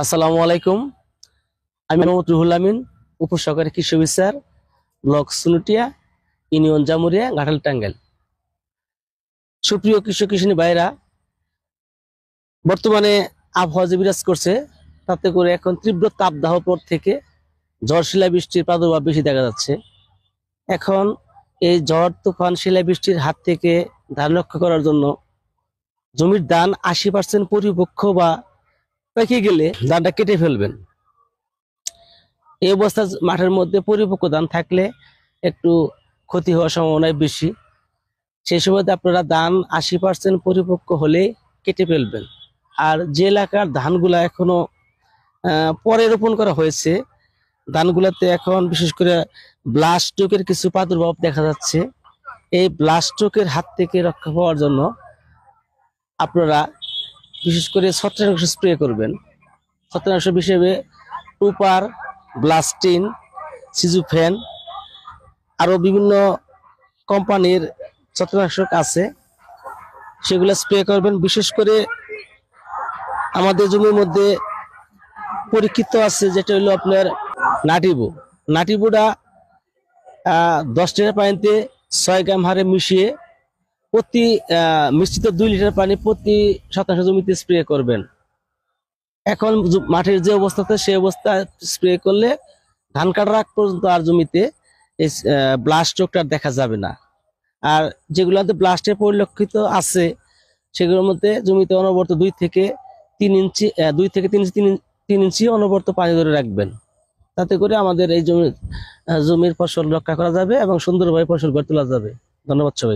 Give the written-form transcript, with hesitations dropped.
আসসালামু আলাইকুম। আমি মোহাম্মদ রুহুল আমিন, উপসহকারী কৃষি officer, block Sunutia, union Jamuria, Ghatal, Tangail. সুপ্রিয় কৃষক কৃষিনী ভাইরা, বর্তমানে আবহাওয়া যে বিরাজ করছে তাতে করে এখন তীব্র তাপদাহ পর থেকে ঝড় শিলাবৃষ্টির প্রাদুর্ভাব বেশি দেখা যাচ্ছে। এখন এই ঝড় তুফান শিলাবৃষ্টির হাত থেকে ধান রক্ষা করার জন্য জমির ধান 80% পরিপক্ক বা পেকে গেলে ধানটা কেটে ফেলবেন। এই অবস্থা মাঠের মধ্যে পরিপক্ক ধান থাকলে একটু ক্ষতি হওয়ার সম্ভাবনা বেশি। সেই সময় আপনারা ধান 80% পরিপক্ক হলে কেটে ফেলবেন। আর যে এলাকার ধানগুলা এখনো পরে রোপণ করা হয়েছে, ধানগুলাতে এখন বিশেষ করে ব্লাস্ট রোগের কিছু প্রাদুর্ভাব দেখা যাচ্ছে। এই ব্লাস্ট রোগের হাত থেকে রক্ষা পাওয়ার জন্য আপনারা বিশেষ করে ছত্রাকনাশক স্প্রে করবেন। ছত্রাকনাশক হিসেবে টুপার, ব্লাস্টিন, সিজুফেন, আরো বিভিন্ন কোম্পানির ছত্রাকনাশক আছে, সেগুলো স্প্রে করবেন। বিশেষ করে আমাদের জমির মধ্যে পরীক্ষিত আছে যেটা হলো আপনার নাটিবু। নাটিবুটা 10 লিটার পানিতে 6 গ্রাম হারে মিশিয়ে প্রতি মিশ্রিত 2 লিটার পানি প্রতি শতাংশ জমিতে স্প্রে করবেন। এখন মাঠের যে অবস্থাতে সেই অবস্থা স্প্রে করলে ধান কাটার আগ পর্যন্ত আর জমিতে এই ব্লাস্ট রোগটা দেখা যাবে না। আর যেগুলোতে ব্লাস্টের পরিলক্ষিত আছে সেগুলোর মধ্যে জমিতে অনবরত 2 থেকে 3 ইঞ্চি 3 ইঞ্চি অনবরত পানি ধরে রাখবেন। তাতে করে আমাদের এই জমির ফসল রক্ষা করা যাবে এবং সুন্দরভাবে ফসল গড়ে তোলা যাবে। ধন্যবাদ সবাই।